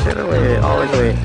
Get away, always wait.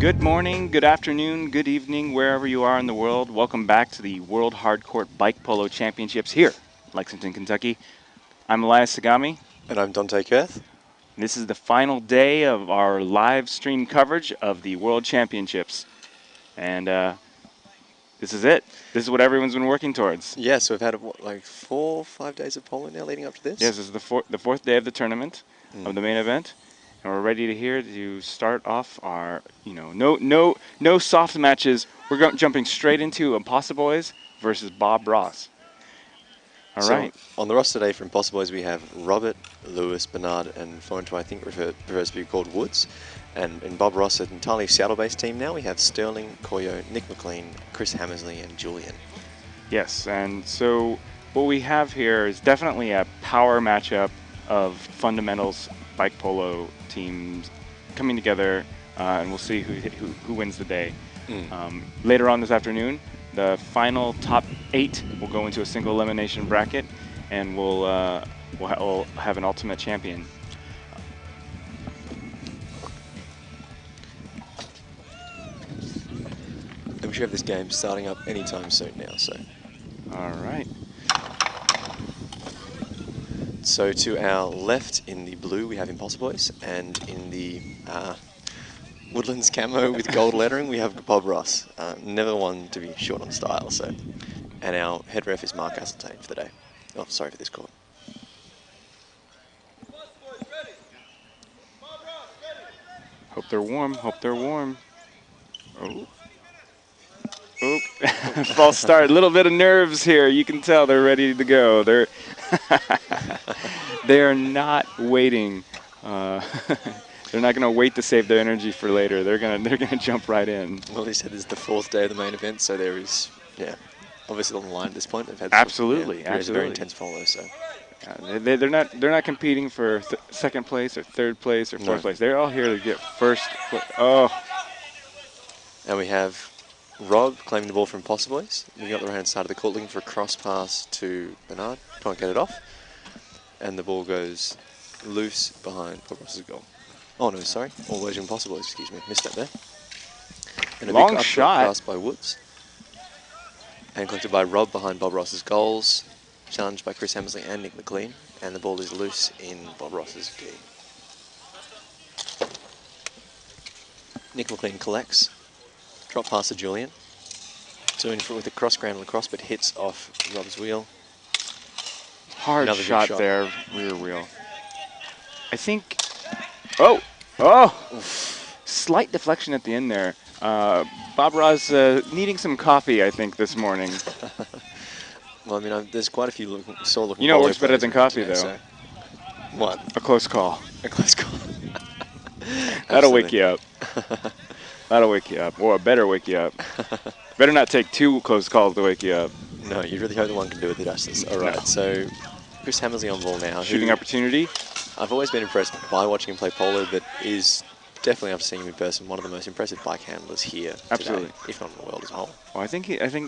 Good morning, good afternoon, good evening, wherever you are in the world. Welcome back to the World Hardcourt Bike Polo Championships here, Lexington, Kentucky. I'm Elias Sagami. And I'm Dante Kurth. This is the final day of our live stream coverage of the World Championships. And this is it. This is what everyone's been working towards. Yeah, so we've had, like 4 or 5 days of polo now leading up to this? Yes, this is the fourth day of the tournament, of the main event. And we're ready to start off our, no soft matches. We're jumping straight into Impossiboys versus Bob Ross. All right. On the roster today for Impossiboys, we have Robert, Lewis, Bernard, and Forento, I think prefers to be called Woods. And in Bob Ross, an entirely Seattle-based team now, we have Sterling, Koyo, Nick McLean, Chris Hammersley, and Julian. Yes, and so what we have here is definitely a power matchup of fundamentals bike polo teams coming together, and we'll see who wins the day. Later on this afternoon, the final top 8 will go into a single elimination bracket, and we'll have an ultimate champion. And we should have this game starting up anytime soon now. So. All right. So to our left in the blue, we have Impossiboys, and in the Woodlands camo with gold lettering, we have Bob Ross. Never one to be short on style, so. And our head ref is Mark Asseltine for the day. Oh, sorry for this call. Hope they're warm. Hope they're warm. Oh. Oh, false start. A little bit of nerves here. You can tell they're ready to go. They're not waiting. They're not going to wait to save their energy for later. They're gonna jump right in. Well, he said this is the 4th day of the main event, so there is, obviously on the line at this point. They've had absolutely. A very intense follow. So they're not competing for second place or third place or fourth place. They're all here to get first. Oh. And we have Rob claiming the ball from Impossiboys. Moving up the right-hand side of the court, looking for a cross pass to Bernard. Can't get it off. And the ball goes loose behind Bob Ross's goal. Oh, no, sorry. All version Impossiboys, excuse me. Missed that there. And a long big shot pass by Woods. And collected by Rob behind Bob Ross's goals. Challenged by Chris Hammersley and Nick McLean. And the ball is loose in Bob Ross's D. Nick McLean collects. Drop pass to Julian. Doing it with a cross ground lacrosse, but hits off Rob's wheel. Hard Another shot shot there, rear wheel. I think. Oh! Slight deflection at the end there. Bob Ross needing some coffee, I think, this morning. Well, I mean, there's quite a few sore-looking. You know what works better than coffee, though? So. What? A close call. A close call. That'll wake you up. That'll wake you up. Or it better wake you up. Better not take 2 close calls to wake you up. No, you really hope the one can do it the justice. All right, so Chris Hammersley on ball now. Shooting opportunity. I've always been impressed by watching him play polo, but is definitely, after seeing him in person, one of the most impressive bike handlers here today, if not in the world as a whole. Well, I think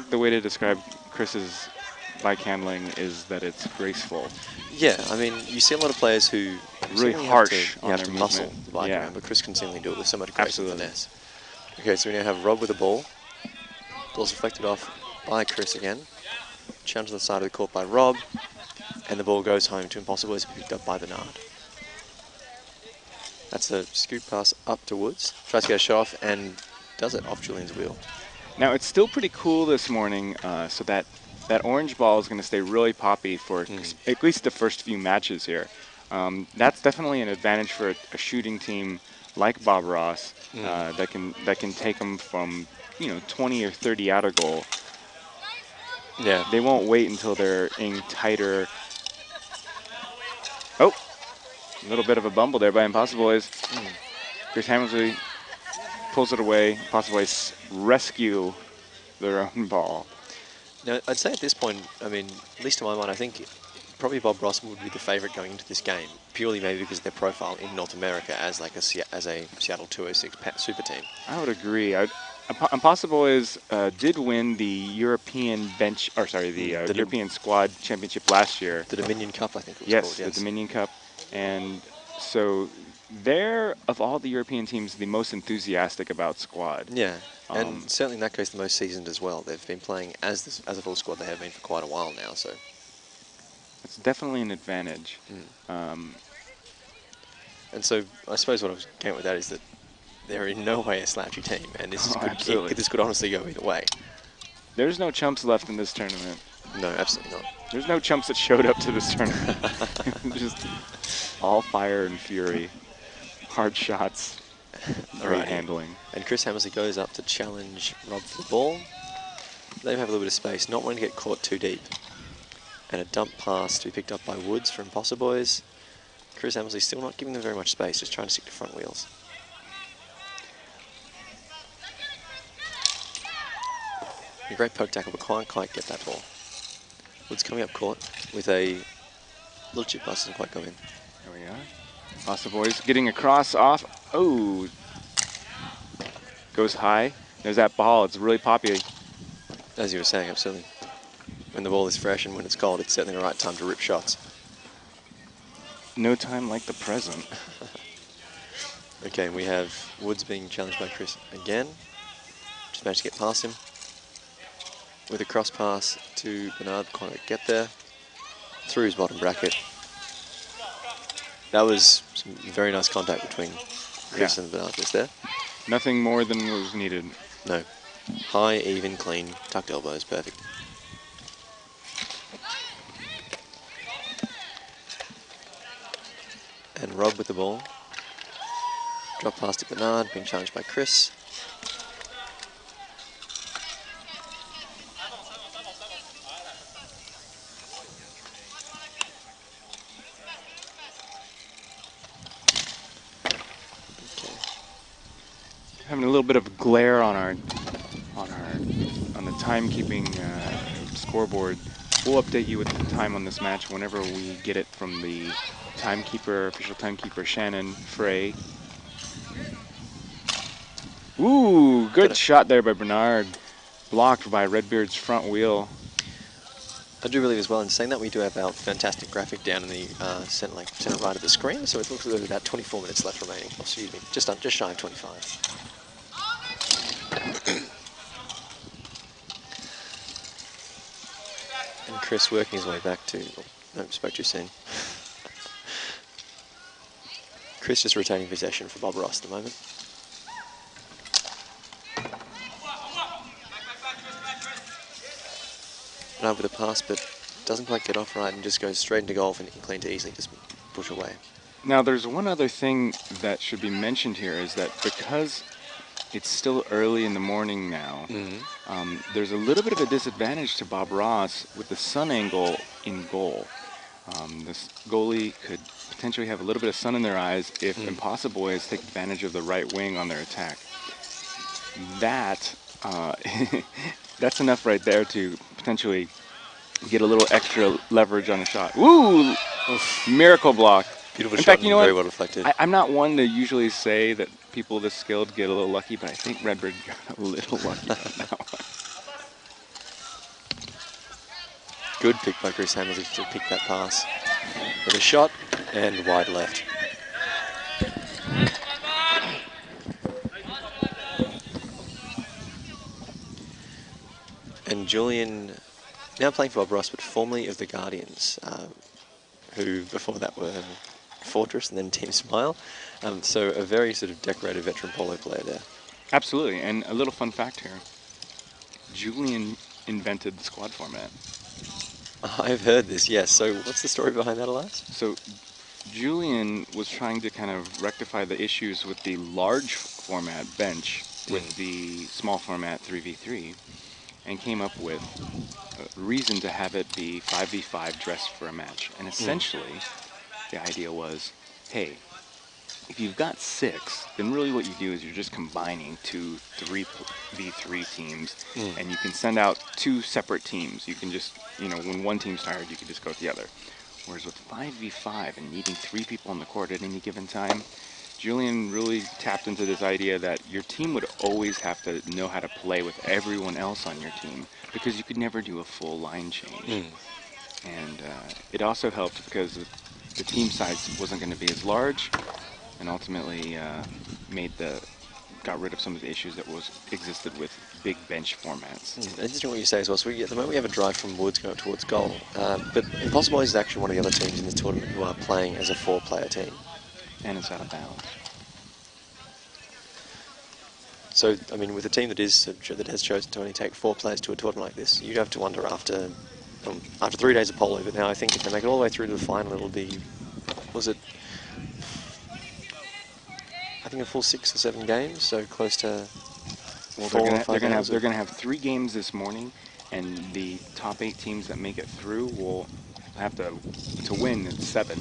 the way to describe Chris's bike handling is that it's graceful. Yeah, I mean, you see a lot of players who really harsh you have to muscle movement. the bike around, but Chris can seemingly do it with so much grace and finesse. Okay, so we now have Rob with the ball. Ball's deflected off by Chris again. Challenged to the side of the court by Rob. And the ball goes home to Impossiboys, picked up by Bernard. That's a scoop pass up to Woods. Tries to get a shot off and does it off Julian's wheel. Now, it's still pretty cool this morning, so that orange ball is going to stay really poppy for at least the first few matches here. That's definitely an advantage for a shooting team like Bob Ross that can take them from 20 or 30 out of goal. Yeah, they won't wait until they're in tighter. Oh, a little bit of a bumble there by Impossiboys. Chris Hammersley pulls it away. Impossiboys rescue their own ball. Now, I'd say at this point, I mean, at least to my mind, I think probably Bob Ross would be the favourite going into this game, purely maybe because of their profile in North America as like a Seattle 206 super team. I would agree. Impossiboys did win the European the European Squad Championship last year. The Dominion Cup, I think it was Yes, called. Yes, the Dominion Cup. And so they're, of all the European teams, the most enthusiastic about squad. Yeah, and certainly in that case, the most seasoned as well. They've been playing as a full squad. They have been for quite a while now, so it's definitely an advantage. And so I suppose what I was getting with that is that they're in no way a slouchy team, and this this could honestly go either way. There's no chumps left in this tournament. No, absolutely not. There's no chumps that showed up to this tournament. Just all fire and fury. Hard shots. Great handling. And Chris Hammersley goes up to challenge Rob for the ball. They have a little bit of space, not wanting to get caught too deep. And a dump pass to be picked up by Woods from Impossiboys. Chris Hammersley still not giving them very much space, just trying to stick to front wheels. A great poke tackle, but can't quite get that ball. Woods coming up court with a little chip pass, doesn't quite go in. There we are. Impossiboys getting across off. Oh, goes high. There's that ball. It's really poppy. As you were saying, absolutely. When the ball is fresh and when it's cold, it's certainly the right time to rip shots. No time like the present. Okay, we have Woods being challenged by Chris again. Just managed to get past him. With a cross pass to Bernard, can't get there. Through his bottom bracket. That was some very nice contact between Chris and Bernard just there. Nothing more than was needed. No. High, even, clean, tucked elbows, perfect. And Rob with the ball. Drop pass to Bernard, being challenged by Chris. Having a little bit of glare on the timekeeping scoreboard. We'll update you with the time on this match whenever we get it from the official timekeeper Shannon Frey. Ooh, good shot there by Bernard. Blocked by Redbeard's front wheel. I do believe as well, in saying that, we do have our fantastic graphic down in the center right of the screen, so it looks like there's about 24 minutes left remaining. Oh, excuse me, just shy of 25. And Chris working his way back to... Oh, no, spoke too soon. Chris just retaining possession for Bob Ross at the moment. And over the pass, but doesn't quite get off right and just goes straight into golf and clean to easily just push away. Now, there's one other thing that should be mentioned here is that because it's still early in the morning now, there's a little bit of a disadvantage to Bob Ross with the sun angle in goal. This goalie could potentially have a little bit of sun in their eyes if Impossiboys take advantage of the right wing on their attack. That that's enough right there to potentially get a little extra leverage on a shot. Woo! Miracle block. Beautiful in shot, fact, you know very what? well deflected. I'm not one to usually say that people this skilled get a little lucky, but I think Redbird got a little lucky on that one. Good pick by Chris Hammersley to pick that pass. With a shot and wide left. And Julian, now playing for Bob Ross, but formerly of the Guardians, who before that were Fortress and then Team Smile. So a very sort of decorated veteran polo player there. Absolutely, and a little fun fact here. Julian invented the squad format. I've heard this, yes. So what's the story behind that, Elias? So Julian was trying to kind of rectify the issues with the large format bench with the small format 3v3 and came up with a reason to have it be 5v5 dressed for a match. And essentially, the idea was, hey, if you've got 6, then really what you do is you're just combining 2 3v3 teams, and you can send out 2 separate teams. You can just, when one team's tired, you can just go with the other. Whereas with 5v5 and needing 3 people on the court at any given time, Julian really tapped into this idea that your team would always have to know how to play with everyone else on your team, because you could never do a full line change. And it also helped because the team size wasn't going to be as large, and ultimately got rid of some of the issues that existed with big bench formats. Interesting what you say as well. So at the moment we have a drive from Woods going up towards goal, but Impossiboys is actually one of the other teams in this tournament who are playing as a 4-player team. And it's out of bounds. So, I mean, with a team that has chosen to only take 4 players to a tournament like this, you'd have to wonder after 3 days of polo, but now I think if they make it all the way through to the final, it'll be, I think a full 6 or 7 games, so close to 4 or 5 games. They're going to have 3 games this morning, and the top 8 teams that make it through will have to win in 7.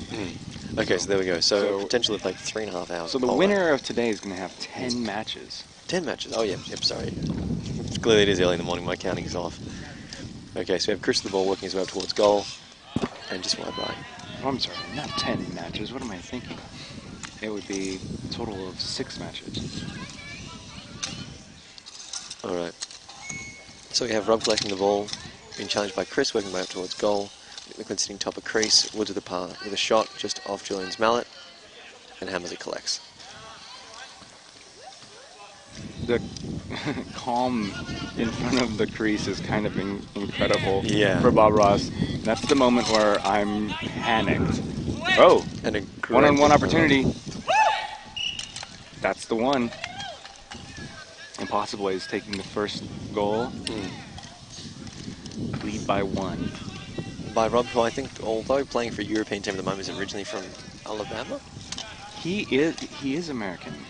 Okay, so there we go. So potentially like 3.5 hours. So the winner of today is going to have 10 matches. 10 matches? Oh, yep, sorry. Clearly it is early in the morning, my counting is off. Okay, so we have Chris the ball working his way up towards goal, and just wide right. Oh, I'm sorry, not 10 matches. What am I thinking? It would be a total of 6 matches. All right. So we have Rob collecting the ball, being challenged by Chris, working way up towards goal. McLean sitting top of crease, Woods with a shot just off Julian's mallet, and Hammersley collects. The calm in front of the crease is kind of incredible Yeah. for Bob Ross. That's the moment where I'm panicked. Oh, And a one-on-one opportunity. That's the one. Impossiboys taking the first goal. Lead by 1. By Rob, who I think, although playing for a European team at the moment, is originally from Alabama. He is American.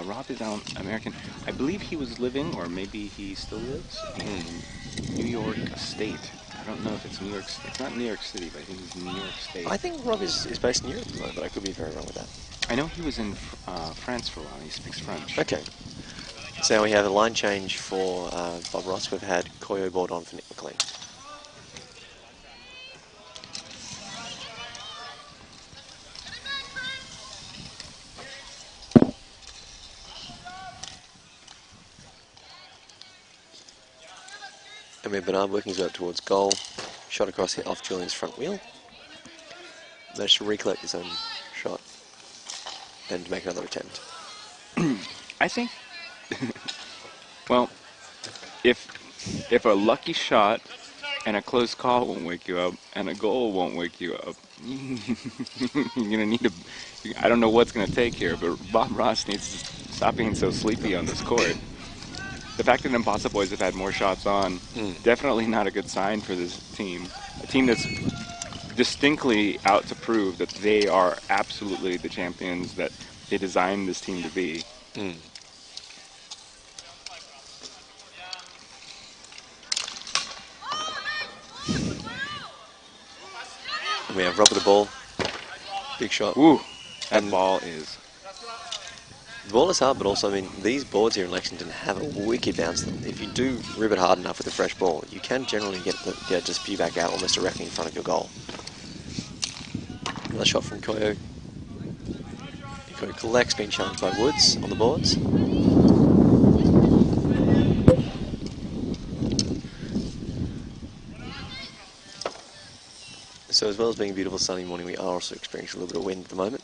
Rob is American. I believe he was living, or maybe he still lives, in New York State. I don't know if it's New York. It's not New York City, but I think it's New York State. I think Rob is based in Europe at the moment, but I could be very wrong with that. I know he was in France for a while. He speaks French. Okay. So now we have a line change for Bob Ross. We've had Koyo brought on for Nick McLean. And we have Bernard working his way up towards goal. Shot across here off Julian's front wheel. Managed to recollect his own shot and make another attempt. I think, well, if a lucky shot and a close call won't wake you up, and a goal won't wake you up, you're gonna need I don't know what's gonna take here, but Bob Ross needs to stop being so sleepy on this court. The fact that Impossiboys have had more shots on, definitely not a good sign for this team. A team that's distinctly out to prove that they are absolutely the champions that they designed this team to be. And we have Rob with the ball. Big shot. Ooh, that ball is... The ball is hard, but also, I mean, these boards here in Lexington have a wicked bounce to them. If you do rip it hard enough with a fresh ball, you can generally get it to spew back out almost directly in front of your goal. Another shot from Koyo. Koyo collects, being challenged by Woods on the boards. So as well as being a beautiful sunny morning, we are also experiencing a little bit of wind at the moment,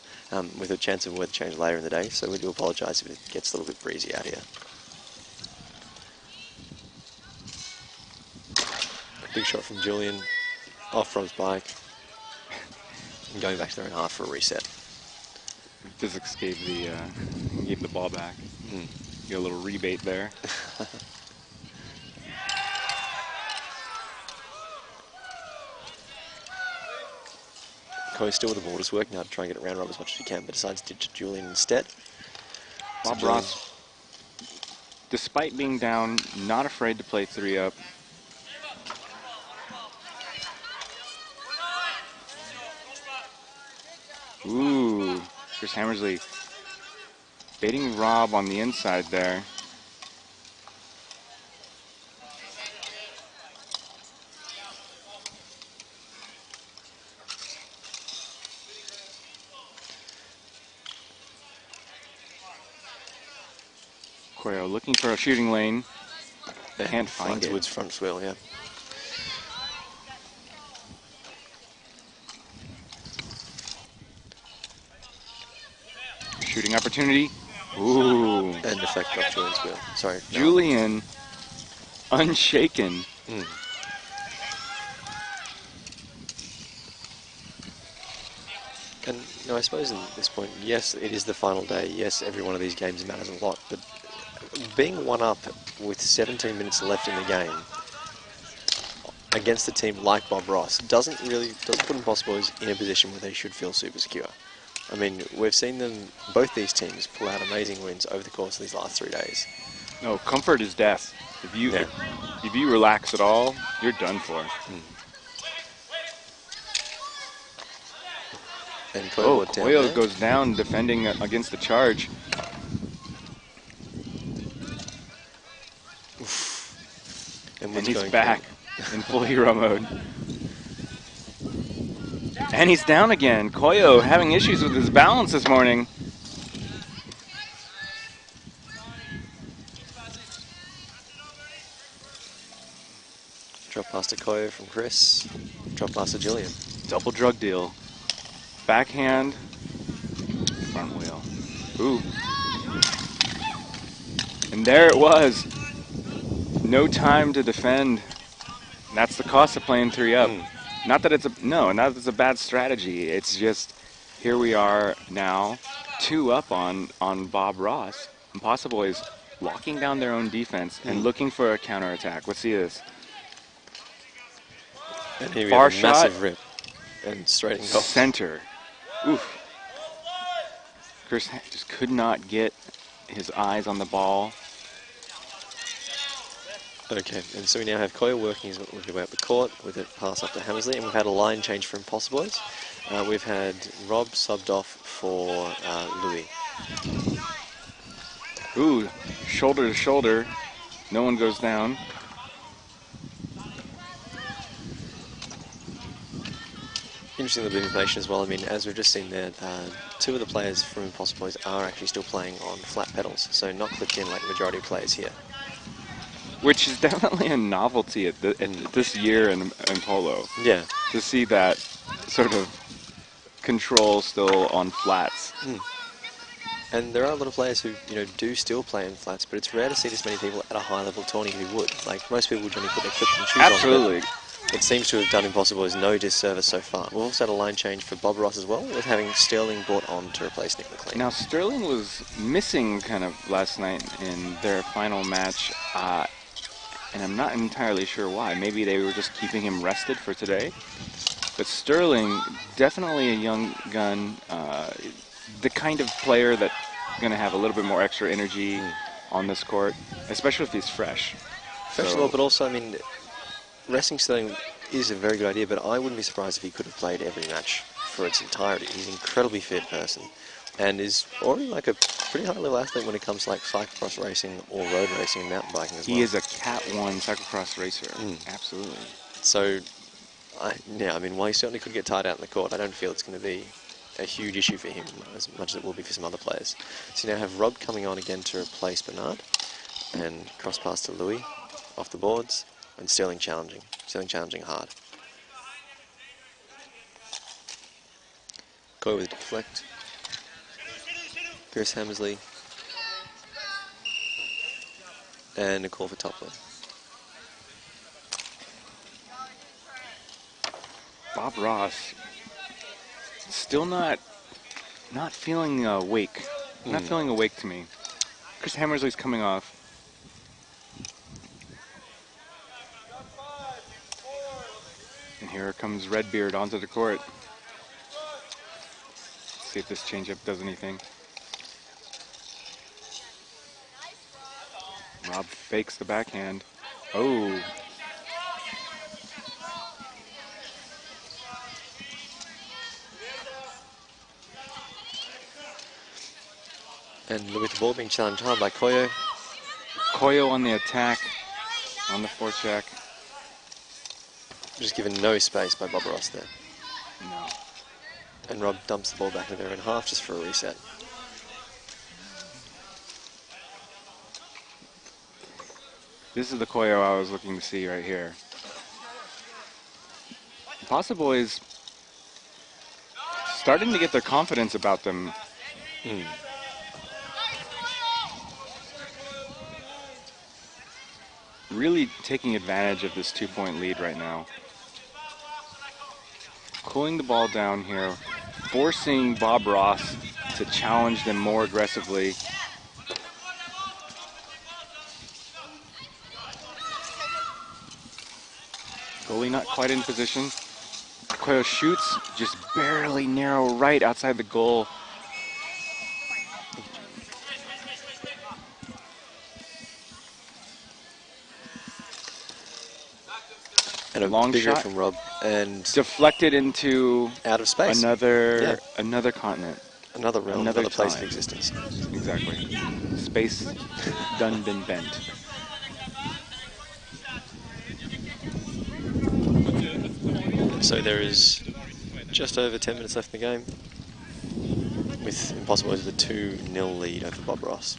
with a chance of a weather change later in the day, so we do apologise if it gets a little bit breezy out here. A big shot from Julian, off Rob's bike, and going back to their own half for a reset. Physics gave the ball back. Get a little rebate there. Koyo still with the ball, just working hard to try and get it around Rob as much as he can, but decides to ditch to Julian instead. Bob Ross, despite being down, not afraid to play 3 up. Ooh, Chris Hammersley Baiting Rob on the inside there. Koyo looking for a shooting lane. Can't find Finds it. Wood's front swirl, yeah. Shooting opportunity. Ooh. And deflect off Julian's wheel. Sorry. No. Julian unshaken. And I suppose at this point, yes, it is the final day. Yes, every one of these games matters a lot. But being one up with 17 minutes left in the game against a team like Bob Ross doesn't put Impossiboys in a position where they should feel super secure. I mean, we've seen them, both these teams, pull out amazing wins over the course of these last 3 days. No, comfort is death. If you relax at all, you're done for. And Koyo goes down defending against the charge. And he's back in full hero mode. And he's down again. Koyo having issues with his balance this morning. Drop pass to Koyo from Chris. Drop pass to Julian. Double drug deal. Backhand. Front wheel. Ooh. And there it was. No time to defend. That's the cost of playing 3 up. Not that it's a bad strategy. It's just here we are now, 2 up on Bob Ross. Impossiboys locking down their own defense and looking for a counterattack. Let's see this. And here we Far have a shot. massive rip. And straight and goal. Center. Oof. Chris just could not get his eyes on the ball. Okay, and so we now have Koyo working his way up the court with a pass up to Hammersley, and we've had a line change for Impossiboys. We've had Rob subbed off for Louis. Ooh, shoulder to shoulder. No one goes down. Interesting little bit of information as well. I mean, as we've just seen there, 2 of the players from Impossiboys are actually still playing on flat pedals, so not clipped in like the majority of players here. Which is definitely a novelty at this year in Polo. Yeah. To see that sort of control still on flats. And there are a lot of players who, do still play in flats, but it's rare to see this many people at a high level tourney who would. Like, most people would only put their clipped and shoes Absolutely. on. It seems to have done Impossiboys no disservice so far. We've also had a line change for Bob Ross as well, with having Sterling brought on to replace Nick McLean. Now, Sterling was missing kind of last night in their final match, and I'm not entirely sure why. Maybe they were just keeping him rested for today. But Sterling, definitely a young gun, the kind of player that's going to have a little bit more extra energy on this court, especially if he's fresh. First of all, but also, I mean, resting Sterling is a very good idea, but I wouldn't be surprised if he could have played every match for its entirety. He's an incredibly fit person and is already like a pretty high level athlete when it comes to like cyclocross racing or road racing and mountain biking as well. He is a Cat 1 cyclocross racer. Absolutely. So, I mean, while he certainly could get tired out in the court, I don't feel it's going to be a huge issue for him as much as it will be for some other players. So you now have Rob coming on again to replace Bernard, and cross pass to Louis off the boards, and Sterling challenging hard. Go with deflect. Chris Hammersley, and a call for Toplin. Bob Ross still not feeling awake. Not feeling awake to me. Chris Hammersley's coming off. And here comes Redbeard onto the court. Let's see if this changeup does anything. Rob fakes the backhand. Oh. And with the ball being challenged hard by Koyo. Koyo on the attack, on the forecheck. Just given no space by Bob Ross there. No. And Rob dumps the ball back into their own half just for a reset. This is the Koyo I was looking to see right here. Impossiboys starting to get their confidence about them. Really taking advantage of this 2-point lead right now. Cooling the ball down here, forcing Bob Ross to challenge them more aggressively. Goalie not quite in position. Koyo shoots, just barely narrow right outside the goal. And a long big hit shot from Rob. And deflected into out of space. another continent. Another realm, another place of existence. Exactly. Space done been bent. So there is just over 10 minutes left in the game, with Impossiboys with a 2-0 lead over Bob Ross.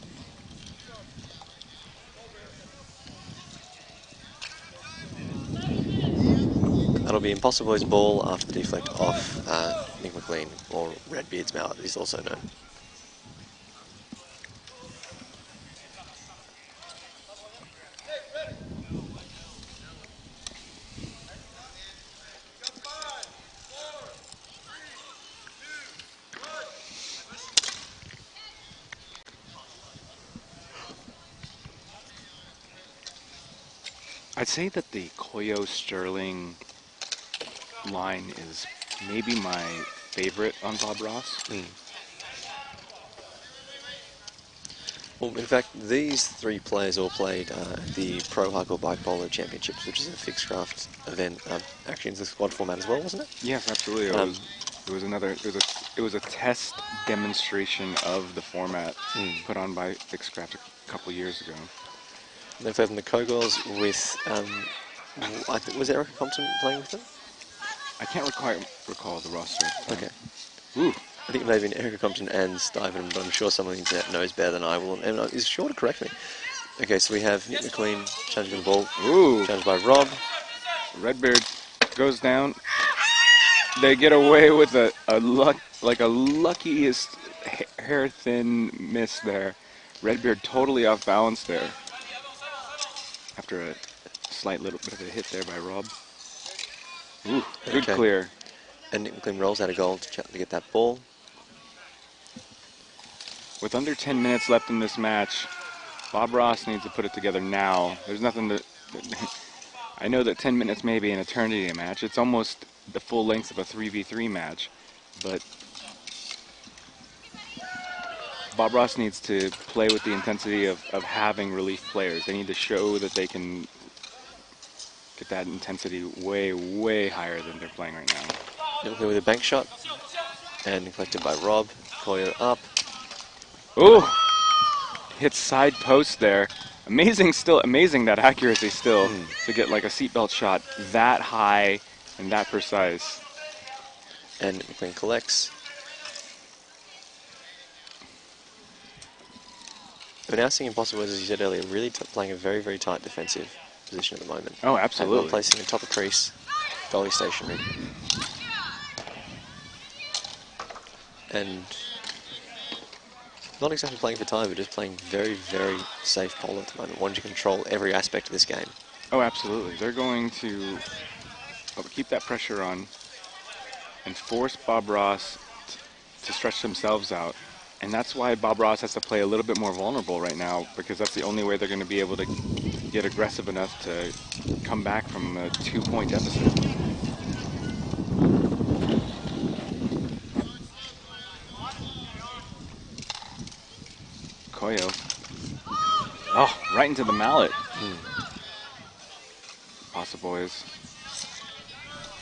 That'll be Impossiboys' ball after the deflect off Nick McLean, or Redbeard's mallet, he's also known. I'd say that the Koyo Sterling line is maybe my favorite on Bob Ross. Well, in fact, these three players all played the Pro Hardcourt Bike Polo Championships, which is a fixed craft event. Actually, it's a squad format as well, wasn't it? Yes, absolutely. It was a test demonstration of the format put on by Fixed Craft a couple years ago. They've played in the Co-Girls with, I think, was Erica Compton playing with them? I can't quite recall the roster. Okay. Ooh. I think it may have been Erica Compton and Stuyvesant, but I'm sure someone on the internet knows better than I will, and is sure to correct me. Okay, so we have Nick McLean challenging the ball. Ooh. Challenged by Rob. Redbeard goes down. They get away with a luckiest hair-thin miss there. Redbeard totally off balance there. After a slight little bit of a hit there by Rob. Ooh, good clear. And Nick McLean rolls out a goal to get that ball. With under 10 minutes left in this match, Bob Ross needs to put it together now. There's nothing to... I know that 10 minutes may be an eternity match. It's almost the full length of a 3v3 match. But Bob Ross needs to play with the intensity of having relief players. They need to show that they can get that intensity way, way higher than they're playing right now. Nick with a bank shot. And collected by Rob. Koyo up. Ooh! Hits side post there. Amazing that accuracy still to get like a seatbelt shot that high and that precise. And McLean collects. We're now seeing Impossiboys, as you said earlier, really playing a very, very tight defensive position at the moment. Oh, absolutely. And placing the top of crease, goalie stationary. And not exactly playing for time, but just playing very, very safe polo at the moment, wanting to control every aspect of this game. Oh, absolutely. They're going to keep that pressure on and force Bob Ross to stretch themselves out. And that's why Bob Ross has to play a little bit more vulnerable right now, because that's the only way they're going to be able to get aggressive enough to come back from a 2-point deficit. Koyo. Oh, right into the mallet. Impossiboys.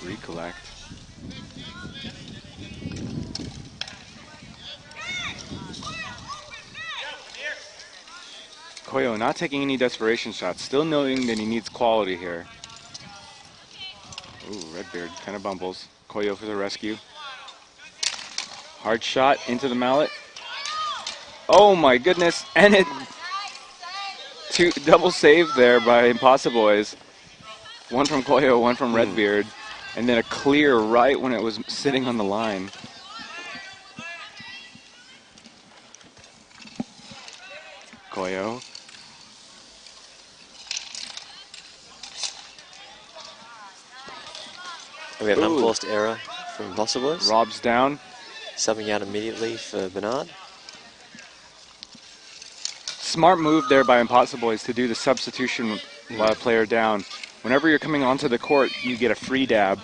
Recollect. Koyo not taking any desperation shots, still knowing that he needs quality here. Ooh, Redbeard kind of bumbles. Koyo for the rescue. Hard shot into the mallet. Oh my goodness, and it double save there by Impossiboys. One from Koyo, one from Redbeard, and then a clear right when it was sitting on the line. Koyo. We have an unforced error from Impossiboys. Rob's down. Subbing out immediately for Bernard. Smart move there by Impossiboys to do the substitution while a player down. Whenever you're coming onto the court, you get a free dab.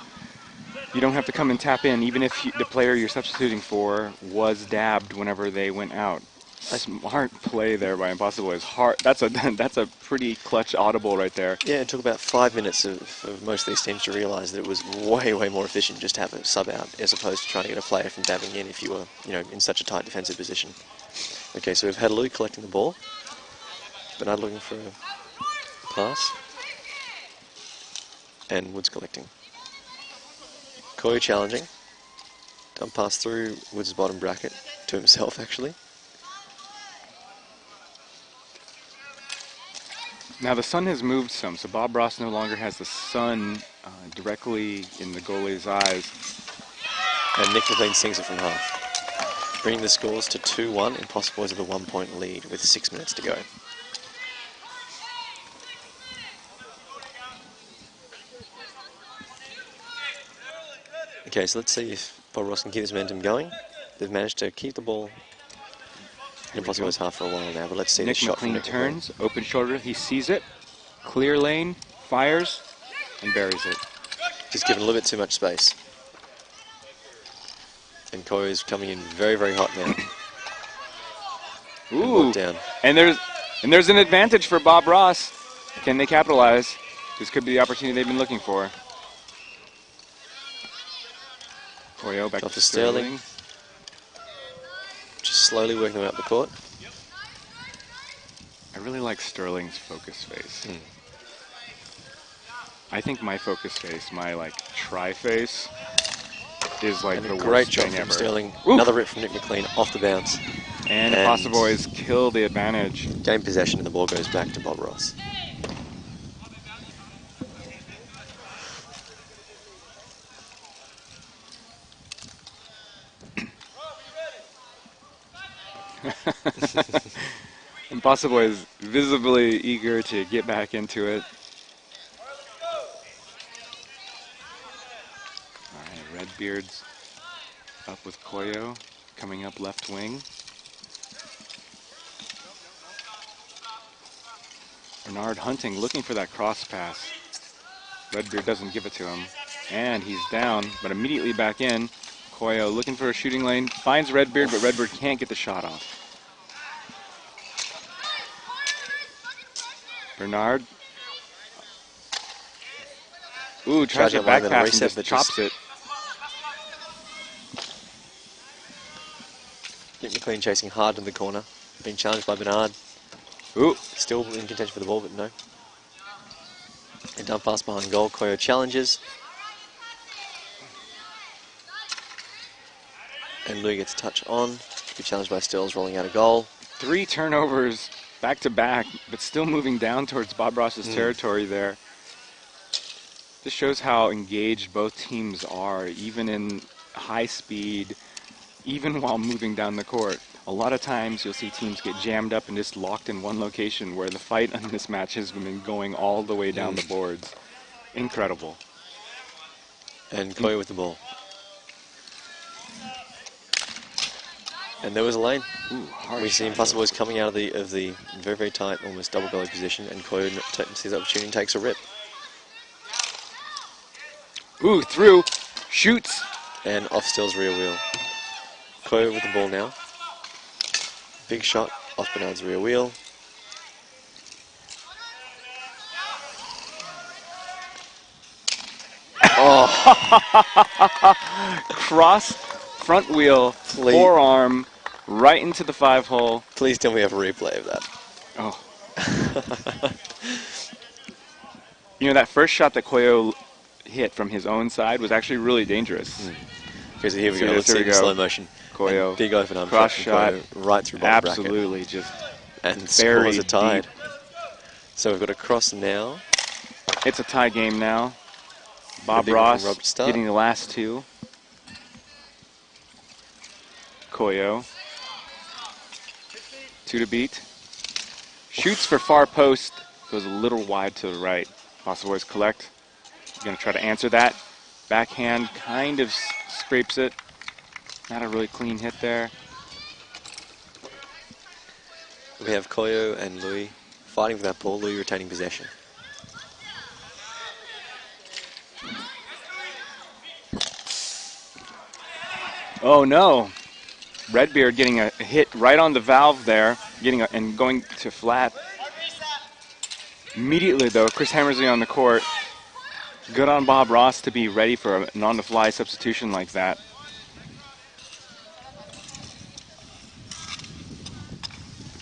You don't have to come and tap in, even if the player you're substituting for was dabbed whenever they went out. Smart play there by Impossiboys. That's a pretty clutch audible right there. Yeah, it took about 5 minutes of most of these teams to realise that it was way, way more efficient just to have a sub out as opposed to trying to get a player from dabbing in if you were, in such a tight defensive position. Okay, so we've had Lou collecting the ball. Bernard looking for a pass. And Woods collecting. Koyo challenging. Dump pass through Woods' bottom bracket to himself, actually. Now the sun has moved some, so Bob Ross no longer has the sun directly in the goalie's eyes. And Nick McLean sings it from half. Bringing the scores to 2-1. Impossiboys with a 1-point lead with 6 minutes to go. Okay, so let's see if Bob Ross can keep this momentum going. They've managed to keep the ball in Impossiboys half for a while now, but let's see Nick this shot from McLean Nick turns, open shoulder, he sees it, clear lane, fires, and buries it. Just given a little bit too much space. And Koyo's coming in very, very hot now. Ooh, down. And there's an advantage for Bob Ross. Can they capitalize? This could be the opportunity they've been looking for. Koyo back Off to to Sterling. Sterling. Just slowly working them up the court. I really like Sterling's focus face. I think my focus face, my try face, is like And the a great worst shot thing from ever. Sterling. Oof. Another rip from Nick McLean off the bounce. And Impossiboys kill the advantage. Game possession and the ball goes back to Bob Ross. Impossiboys is visibly eager to get back into it. All right, Redbeard's up with Koyo, coming up left wing. Bernard hunting, looking for that cross pass. Redbeard doesn't give it to him. And he's down, but immediately back in. Koyo looking for a shooting lane, finds Redbeard, but Redbeard can't get the shot off. Bernard. Ooh, tries a back pass and just chops it. Nick McLean chasing hard in the corner. Being challenged by Bernard. Ooh. Still in contention for the ball, but no. A dump pass behind goal. Koyo challenges. And Lou gets a touch on. Be challenged by Stills, rolling out a goal. 3 turnovers back to back, but still moving down towards Bob Ross's territory there. This shows how engaged both teams are, even in high speed, even while moving down the court. A lot of times you'll see teams get jammed up and just locked in one location, where the fight on this match has been going all the way down the boards. Incredible. And Koyo with the ball. And there was a lane. Ooh, hard We see shot. Impossiboys coming out of the very, very tight, almost double goalie position, and Koyo sees the opportunity and takes a rip. Ooh, through, shoots. And off Stills' rear wheel. Koyo with the ball now. Big shot off Bernard's rear wheel. Cross, front wheel, forearm, right into the 5-hole. Please tell me we have a replay of that. Oh, You know, that first shot that Koyo hit from his own side was actually really dangerous. Because here we See go. this, Let's see here it we in go. slow motion. Koyo, And big open arm cross shot from shot, Koyo right through bottom bracket. absolutely just And very scores are tied. deep. So we've got a cross now. It's a tie game now. Bob big one from Ross Rob to start. getting the last two. Koyo. 2 to beat. Shoots for far post. Goes a little wide to the right. Impossiboys collect. Going to try to answer that. Backhand kind of scrapes it. Not a really clean hit there. We have Koyo and Louis fighting for that ball. Louis retaining possession. Oh no. Redbeard getting a hit right on the valve there, and going to flat. Immediately though, Chris Hammersley on the court. Good on Bob Ross to be ready for an on-the-fly substitution like that.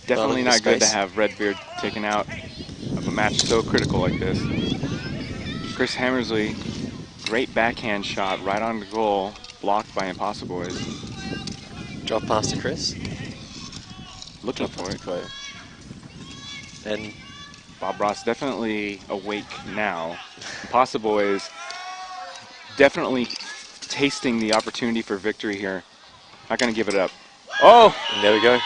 Definitely not good to have Redbeard taken out of a match so critical like this. Chris Hammersley, great backhand shot right on the goal, blocked by Impossiboys. Drop pass to Chris. Looking for it. Koyo. And Bob Ross definitely awake now. Impossiboys definitely tasting the opportunity for victory here. Not going to give it up. Oh! And there we go.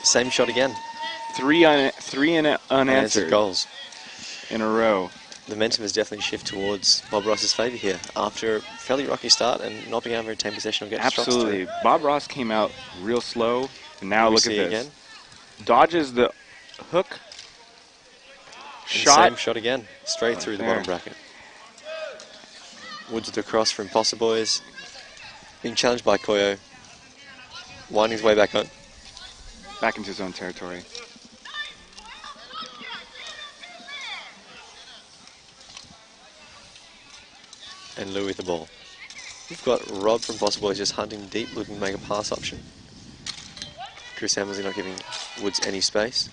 Same shot again. Three unanswered goals in a row. The momentum has definitely shifted towards Bob Ross's favour here after a fairly rocky start and not being able to retain possession or get Absolutely. Bob Ross came out real slow, and now look at this. Again. Dodges the hook. Same shot again, straight through the bottom bracket. Woods with the cross for Impossiboys. Being challenged by Koyo. Winding his way back on. Back into his own territory. And Lou with the ball. We've got Rob from Impossiboys just hunting deep, looking to make a pass option. Chris Hammersley not giving Woods any space.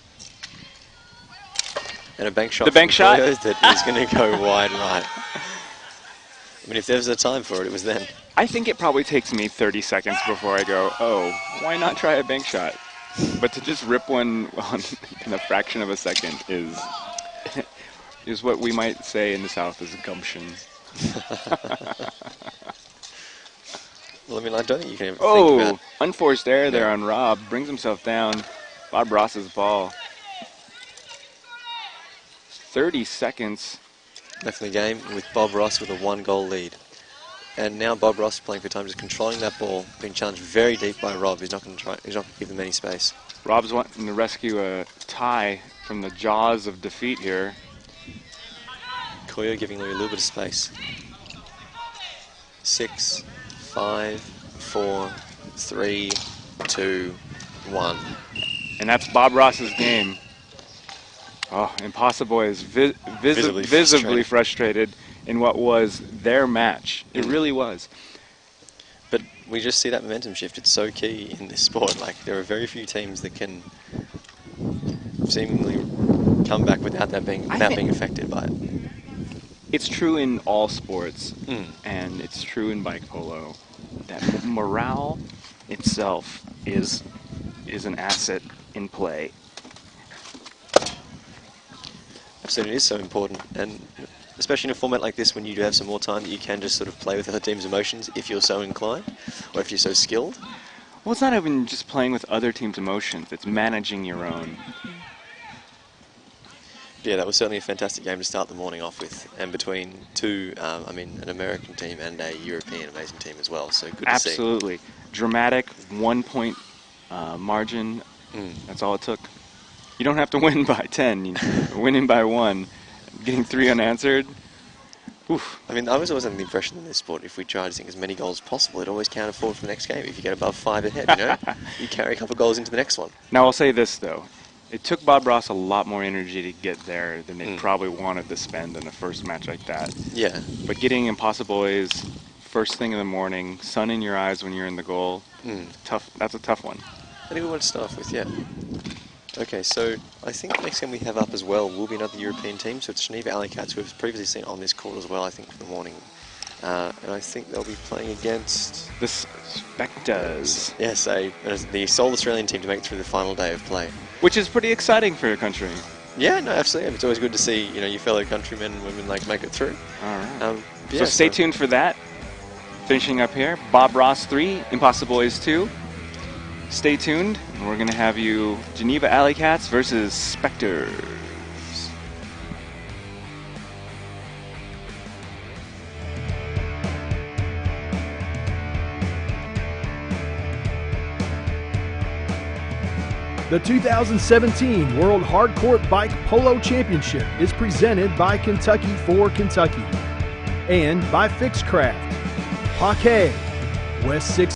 And a bank shot. The bank shot that is going to go wide right. I mean, if there was a time for it, it was then. I think it probably takes me 30 seconds before I go, oh, why not try a bank shot? But to just rip one in a fraction of a second is what we might say in the South is gumption. Well, I mean, I don't think you can even think about. Unforced error there on Rob. Brings himself down. Bob Ross's ball. 30 seconds. Left in the game with Bob Ross with a 1-goal lead. And now Bob Ross is playing for time, just controlling that ball, being challenged very deep by Rob. He's not going to give them any space. Rob's wanting to rescue a tie from the jaws of defeat here. Koyo giving Louis a little bit of space. 6, 5, 4, 3, 2, 1. And that's Bob Ross's game. Oh, Impossiboys visibly frustrated in what was their match. It really was. But we just see that momentum shift. It's so key in this sport. Like, there are very few teams that can seemingly come back without being affected by it. It's true in all sports, and it's true in bike polo, that morale itself is an asset in play. Absolutely, it is so important, and especially in a format like this when you do have some more time that you can just sort of play with other teams' emotions if you're so inclined, or if you're so skilled. Well, it's not even just playing with other teams' emotions, it's managing your own. Yeah, that was certainly a fantastic game to start the morning off with, and between two, an American team and a European amazing team as well, so good to see. Absolutely. Dramatic, 1-point margin, that's all it took. You don't have to win by 10, you're winning by 1, getting 3 unanswered. Oof. I mean, I was always under the impression in this sport, if we tried to sink as many goals as possible, it always counted forward for the next game. If you get above 5 ahead, you carry a couple of goals into the next one. Now, I'll say this, though. It took Bob Ross a lot more energy to get there than they probably wanted to spend in the first match like that. Yeah. But getting Impossiboys first thing in the morning, sun in your eyes when you're in the goal, that's a tough one. I think we want to start off with, yeah. Okay, so I think next game we have up as well will be another European team. So it's Geneva Alley Cats, who we've previously seen on this court as well, I think, for the morning. And I think they'll be playing against The Spectres, yes, the sole Australian team to make it through the final day of play. which is pretty exciting for your country. Yeah, no, absolutely. It's always good to see your fellow countrymen and women make it through. All right. So So stay tuned for that. Finishing up here, Bob Ross 3, Impossiboys 2. Stay tuned, and we're going to have you Geneva Alley Cats versus Spectres. The 2017 World Hardcourt Bike Polo Championship is presented by Kentucky for Kentucky and by Fixcraft, Paquet, West 6.